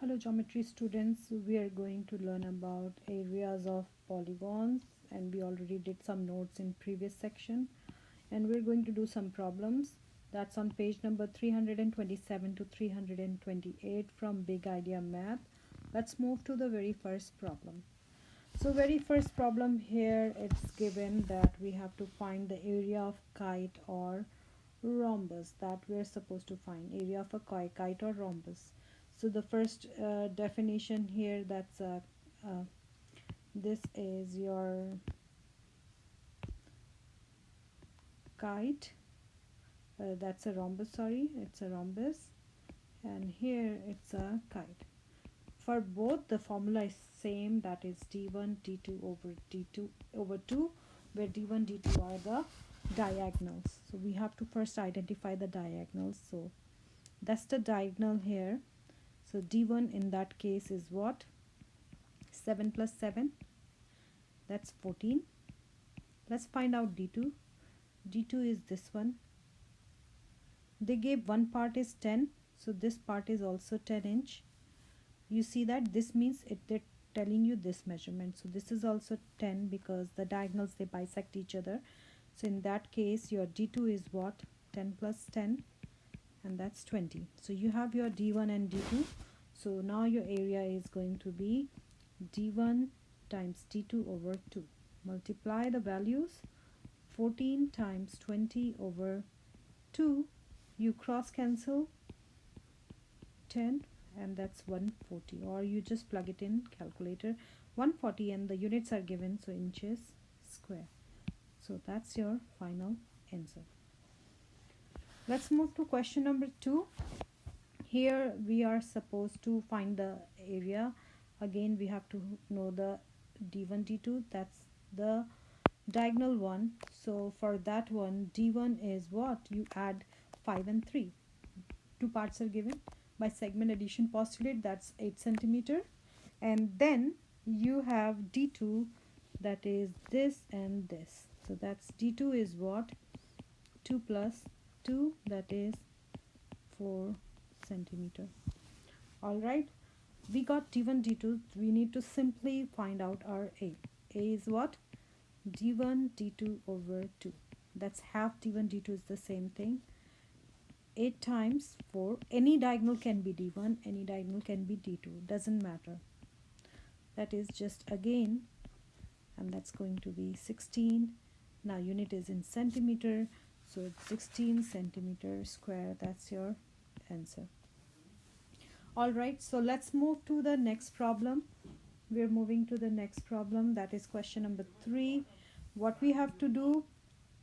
Hello geometry students, we are going to learn about areas of polygons, and we already did some notes in previous section, and we're going to do some problems. That's on page number 327 to 328 from Big Idea Math. Let's move to the very first problem. So very first problem here, it's given that we have to find the area of kite or rhombus that we're supposed to find, area of a kite or rhombus. So the first definition here, that's this is your kite, that's a rhombus, sorry, it's a rhombus, and here it's a kite. For both the formula is same, that is d1 d2 over d2 over 2, where d1 d2 are the diagonals. So we have to first identify the diagonals. So that's the diagonal here. So d1 in that case is what? 7 plus 7, that's 14. Let's find out d2. d2 is this one. They gave one part is 10, so this part is also 10 inch. You see that this means they're telling you this measurement. So this is also 10 because the diagonals, they bisect each other. So in that case your d2 is what? 10 plus 10, and that's 20. So you have your d1 and d2. So now your area is going to be d1 times d2 over 2. Multiply the values. 14 times 20 over 2. You cross cancel 10, and that's 140, or you just plug it in calculator, 140, and the units are given, so inches square. So that's your final answer. Let's move to question number 2. Here we are supposed to find the area. Again we have to know the d1 d2, that's the diagonal one. So for that one, d1 is what? You add 5 and 3. Two parts are given. By segment addition postulate, that's 8 centimeter. And then you have d2, that is this and this. So that's d2 is what? 2 plus 2, that is 4 centimeter. Alright, we got d1 d2. We need to simply find out our a. A is what? d1 d2 over 2. That's half d1 d2 is the same thing. 8 times 4. Any diagonal can be d1, any diagonal can be d2, doesn't matter. That is just again, and that's going to be 16. Now unit is in centimeter, so it's 16 centimeter square. That's your answer. Alright, so let's move to the next problem. We're moving to the next problem, that is question number 3. What we have to do,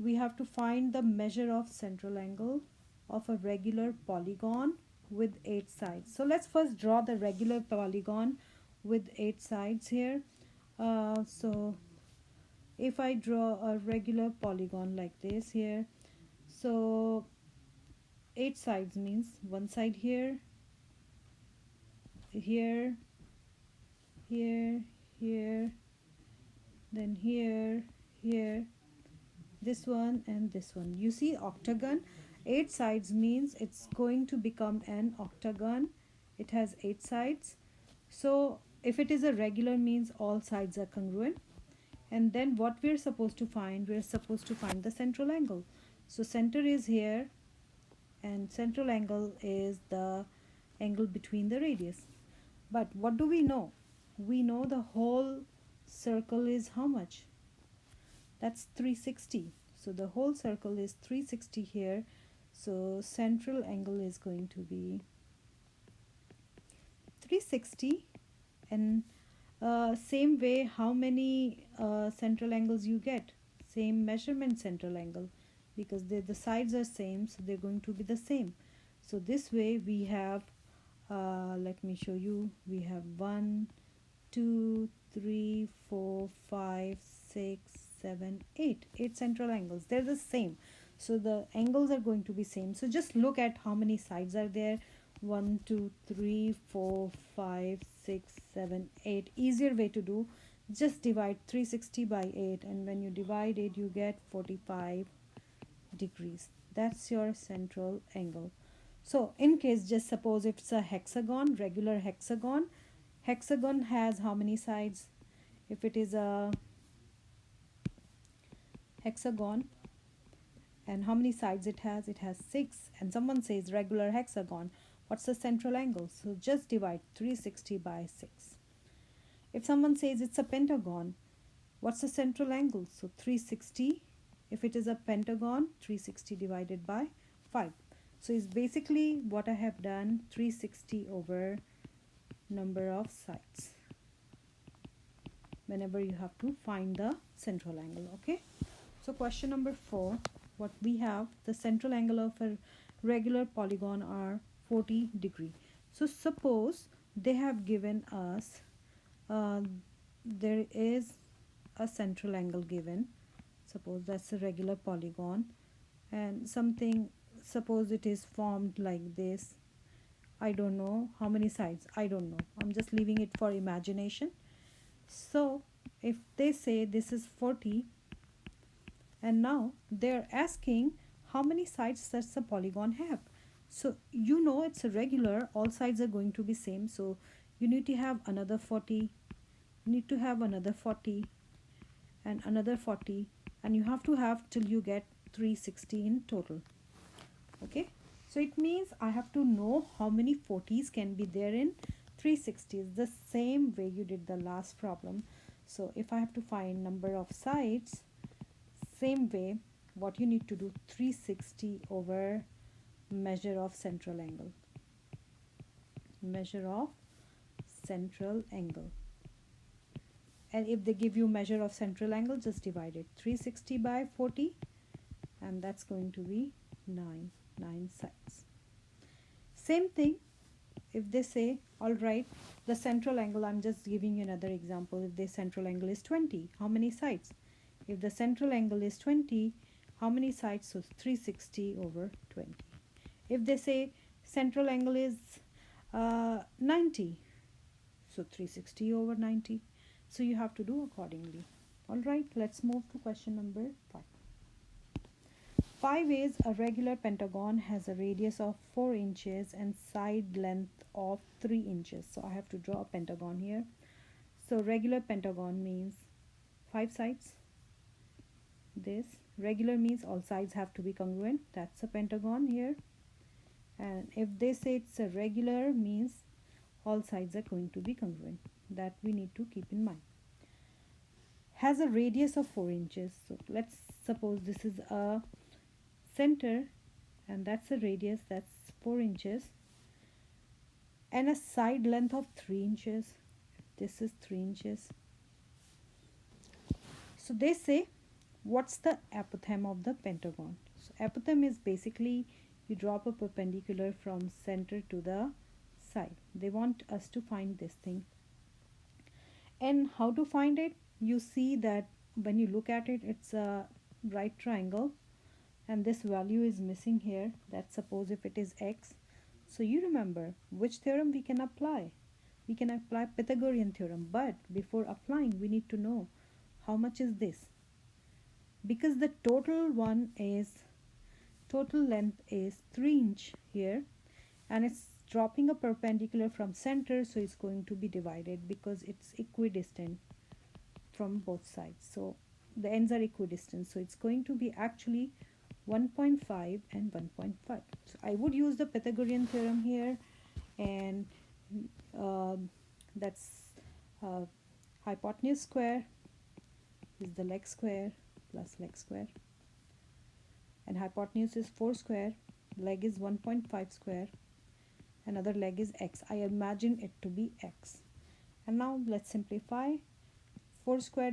we have to find the measure of central angle of a regular polygon with 8 sides. So let's first draw the regular polygon with 8 sides here. So if I draw a regular polygon like this here, so 8 sides means one side here, here, here, here, then here, here, this one and this one. You see octagon, 8 sides means it's going to become an octagon. It has 8 sides. So if it is a regular means all sides are congruent. And then what we're supposed to find, we're supposed to find the central angle. So center is here, and central angle is the angle between the radius. But what do we know? We know the whole circle is how much? That's 360. So the whole circle is 360 here. So central angle is going to be 360. And same way, how many central angles you get? Same measurement central angle, because the sides are same, so they're going to be the same. So this way we have, let me show you, we have 1, 2, 3, 4, 5, 6, 7, 8 central angles. They're the same, so the angles are going to be same. So just look at how many sides are there. 1, 2, 3, 4, 5, 6, 7, 8. Easier way to do, just divide 360 by 8, and when you divide it you get 45 degrees. That's your central angle. So in case, just suppose if it's a hexagon, regular hexagon, hexagon has how many sides? If it is a hexagon, and how many sides it has? It has 6. And someone says regular hexagon, what's the central angle? So just divide 360 by 6. If someone says it's a pentagon, what's the central angle? So 360. If it is a pentagon, 360 divided by 5. So it's basically what I have done, 360 over number of sides whenever you have to find the central angle. Okay, so question number 4, what we have, the central angle of a regular polygon are 40 degree. So suppose they have given us there is a central angle given. Suppose that's a regular polygon, and something, suppose it is formed like this. I don't know how many sides, I don't know, I'm just leaving it for imagination. So if they say this is 40, and now they're asking how many sides does the polygon have. So you know it's a regular, all sides are going to be same, so you need to have another 40, you need to have another 40 and another 40, and you have to have till you get 360 in total. Okay, so it means I have to know how many 40s can be there in 360s, the same way you did the last problem. So if I have to find number of sides, same way, what you need to do, 360 over measure of central angle, measure of central angle. And if they give you measure of central angle, just divide it, 360 by 40, and that's going to be 9 sides. Same thing if they say, all right, the central angle, I'm just giving you another example. If the central angle is 20, how many sides? If the central angle is 20, how many sides? So 360 over 20. If they say central angle is 90, so 360 over 90. So you have to do accordingly. All right, let's move to question number 5. 5 is a regular pentagon has a radius of 4 inches and side length of 3 inches. So I have to draw a pentagon here. So regular pentagon means 5 sides. This regular means all sides have to be congruent. That's a pentagon here. And if they say it's a regular, means all sides are going to be congruent. That we need to keep in mind. Has a radius of 4 inches. So let's suppose this is a center, and that's a radius, that's 4 inches, and a side length of 3 inches. This is 3 inches. So they say, what's the epitome of the pentagon? So epitome is basically you drop a perpendicular from center to the side. They want us to find this thing. And how to find it? You see that when you look at it, it's a right triangle, and this value is missing here. That's suppose if it is x. So you remember which theorem we can apply. We can apply Pythagorean theorem, but before applying we need to know how much is this, because the total length is 3 inch here, and it's dropping a perpendicular from center, so it's going to be divided because it's equidistant from both sides. So the ends are equidistant, so it's going to be actually 1.5 and 1.5. So I would use the Pythagorean theorem here, and that's hypotenuse square is the leg square plus leg square, and hypotenuse is 4 square, leg is 1.5 square, another leg is x. I imagine it to be x. And now let's simplify. 4 square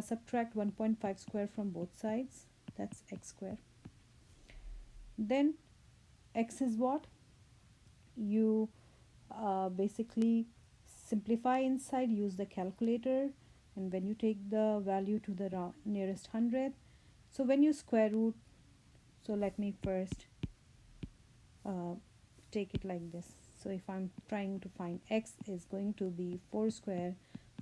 subtract 1.5 square from both sides, that's x square. Then x is what? You basically simplify inside, use the calculator, and when you take the value to the nearest 100, so when you square root, so let me first take it like this. So if I'm trying to find x, is going to be 4 square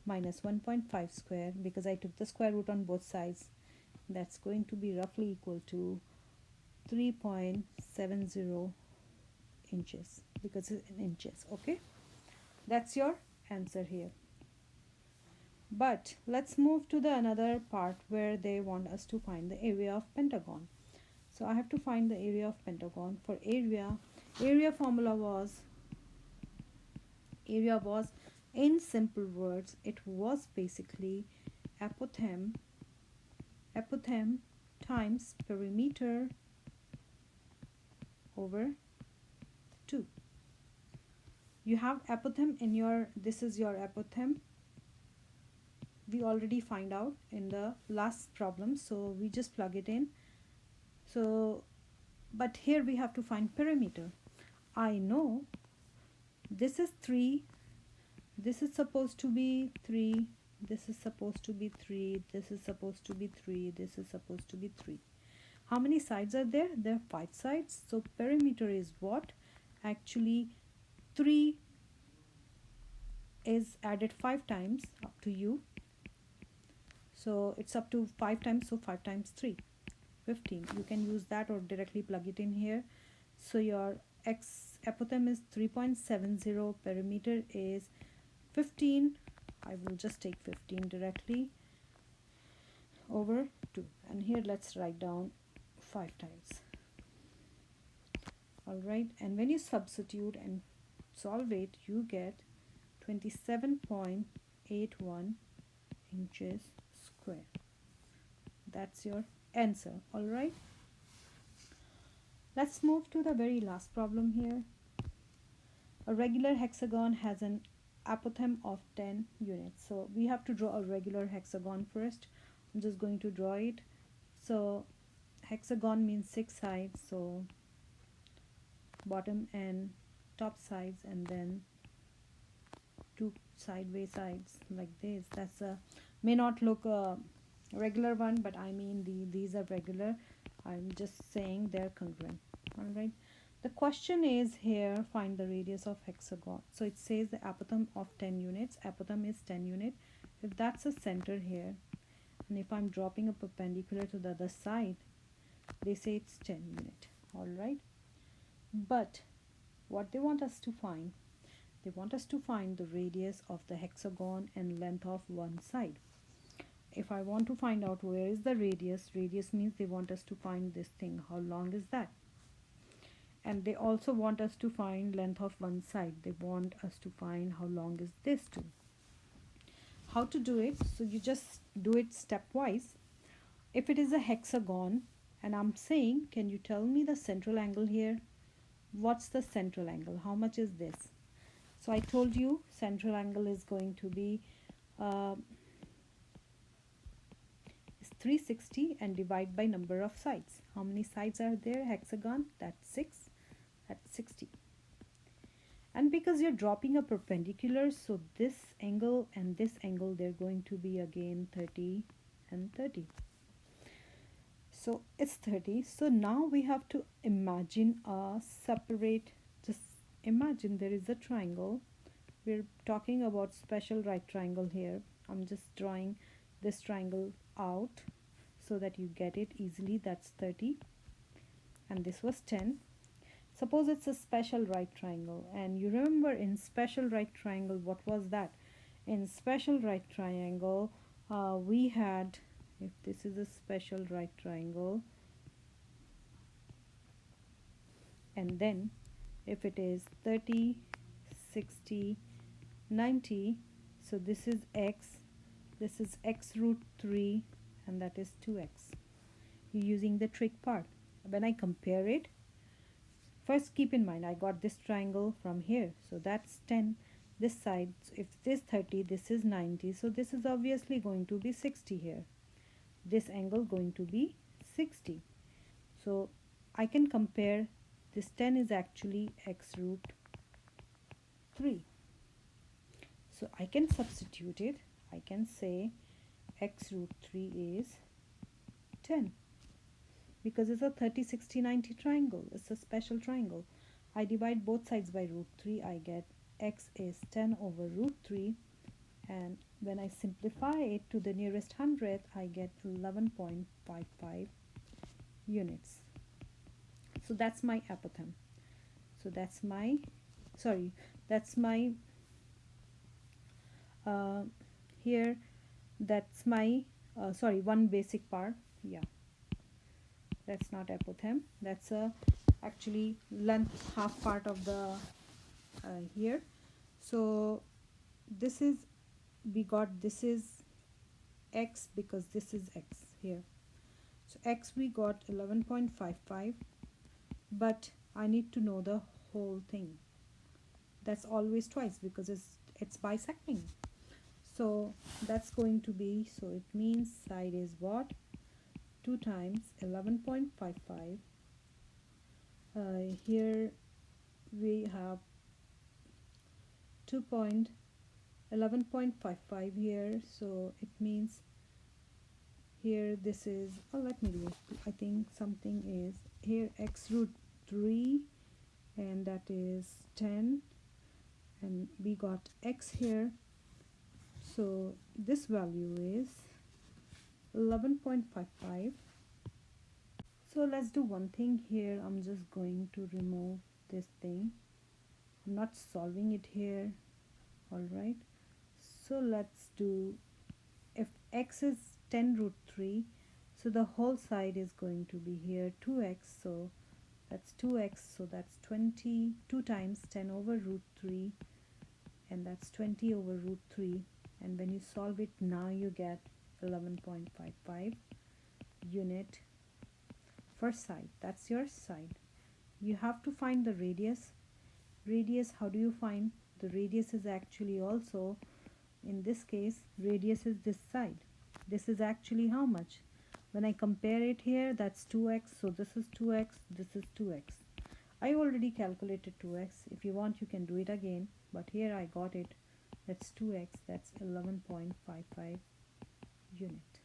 minus 1.5 square, because I took the square root on both sides, that's going to be roughly equal to 3.70 inches because it's in inches. Okay, that's your answer here. But let's move to the another part where they want us to find the area of pentagon. So I have to find the area of pentagon. For area formula was, in simple words, it was basically epitome times perimeter over 2. You have epitome in your, this is your epitome. We already find out in the last problem, so we just plug it in. So but here we have to find perimeter. I know this is 3, this is supposed to be 3, this is supposed to be 3, this is supposed to be 3, this is supposed to be 3. How many sides are there? There are 5 sides. So perimeter is what? Actually 3 is added 5 times up to you. So it's up to 5 times, so 5 times 3, 15. You can use that or directly plug it in here. So your epitome is 3.70, perimeter is 15. I will just take 15 directly over 2. And here let's write down 5 times. Alright, and when you substitute and solve it, you get 27.81 inches square. That's your answer. Alright, let's move to the very last problem here. A regular hexagon has an epitome of 10 units. So we have to draw a regular hexagon first. I'm just going to draw it. So hexagon means 6 sides, so bottom and top sides, and then 2 sideways sides like this. That's a, may not look a regular one, but I mean these are regular. I'm just saying they're congruent. All right, the question is here, find the radius of hexagon. So it says the epitome of 10 units. Epitome is 10 unit. If that's a center here, and if I'm dropping a perpendicular to the other side, they say it's 10 unit. All right, but what they want us to find, they want us to find the radius of the hexagon and length of one side. If I want to find out where is the radius, radius means they want us to find this thing, how long is that? And they also want us to find length of one side. They want us to find how long is this too. How to do it? So you just do it stepwise. If it is a hexagon and I'm saying, can you tell me the central angle here? What's the central angle? How much is this? So I told you central angle is going to be 360 and divide by number of sides. How many sides are there? Hexagon, that's 6, that's 60. And because you're dropping a perpendicular, so this angle and this angle, they're going to be again 30 and 30. So it's 30. So now we have to imagine a separate, just imagine there is a triangle. We're talking about special right triangle here. I'm just drawing this triangle out so that you get it easily. That's 30 and this was 10. Suppose it's a special right triangle, and you remember in special right triangle, what was that? In special right triangle we had, if this is a special right triangle, and then if it is 30, 60, 90, so this is x, this is x root 3, and that is 2x. You're using the trig part. When I compare it, first keep in mind I got this triangle from here, so that's 10. This side, if this 30, this is 90, so this is obviously going to be 60 here. This angle going to be 60. So I can compare, this 10 is actually x root 3. So I can substitute it. I can say x root 3 is 10. Because it's a 30, 60, 90 triangle. It's a special triangle. I divide both sides by root 3. I get x is 10 over root 3. And when I simplify it to the nearest hundredth, I get 11.55 units. So that's my epitome. So that's my, sorry, that's my here, that's my sorry, one basic part. Yeah, that's not epitome, that's a actually length half part of the here. So this is, we got, this is x because this is x here. So x we got 11.55, but I need to know the whole thing. That's always twice because it's bisecting. So that's going to be, so it means side is what, 2 times 11.55. Here we have 2.11.55 here, so it means here this is, oh, let me do it. I think something is here, x root 3, and that is 10, and we got x here, so this value is 11.55. So let's do one thing here. I'm just going to remove this thing. I'm not solving it here. Alright, so let's do, if x is 10 root 3, so the whole side is going to be here 2x, so that's 2x, so that's 20, 2 times 10 over root 3, and that's 20 over root 3, and when you solve it, now you get 11.55 unit for side. That's your side. You have to find the radius. Radius, how do you find? The radius is actually also, in this case, radius is this side. This is actually how much? When I compare it here, that's 2x, so this is 2x, this is 2x. I already calculated 2x. If you want, you can do it again, but here I got it. That's 2x, that's 11.55 unit.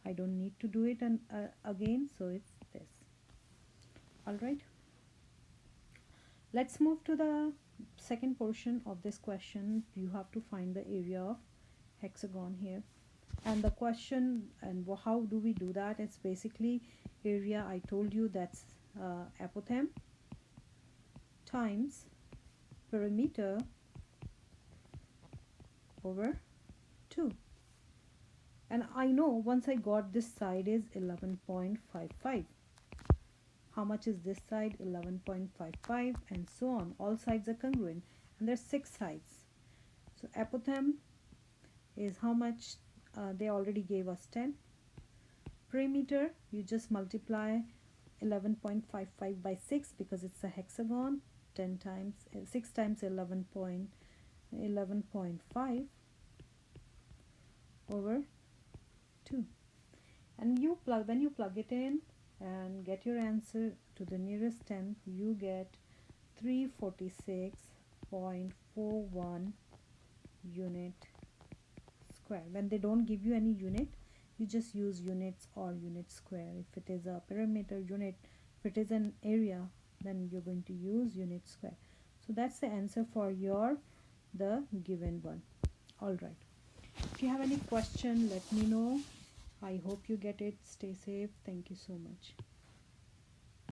I don't need to do it again, so it's this. Alright, let's move to the second portion of this question. You have to find the area of hexagon here, and the question, and how do we do that? It's basically area, I told you, that's epitome times perimeter over 2. And I know once I got this side is 11.55. How much is this side? 11.55, and so on. All sides are congruent, and there's 6 sides. So epitome is how much? They already gave us 10. Perimeter, you just multiply 11.55 by 6 because it's a hexagon. 10 times 6 times 11.5 over 2, and you plug, when you plug it in and get your answer to the nearest 10, you get 346.41 unit square. When they don't give you any unit, you just use units or unit square. If it is a perimeter unit, if it is an area, then you're going to use unit square. So that's the answer for your the given one. All right, if you have any question, let me know. I hope you get it. Stay safe. Thank you so much.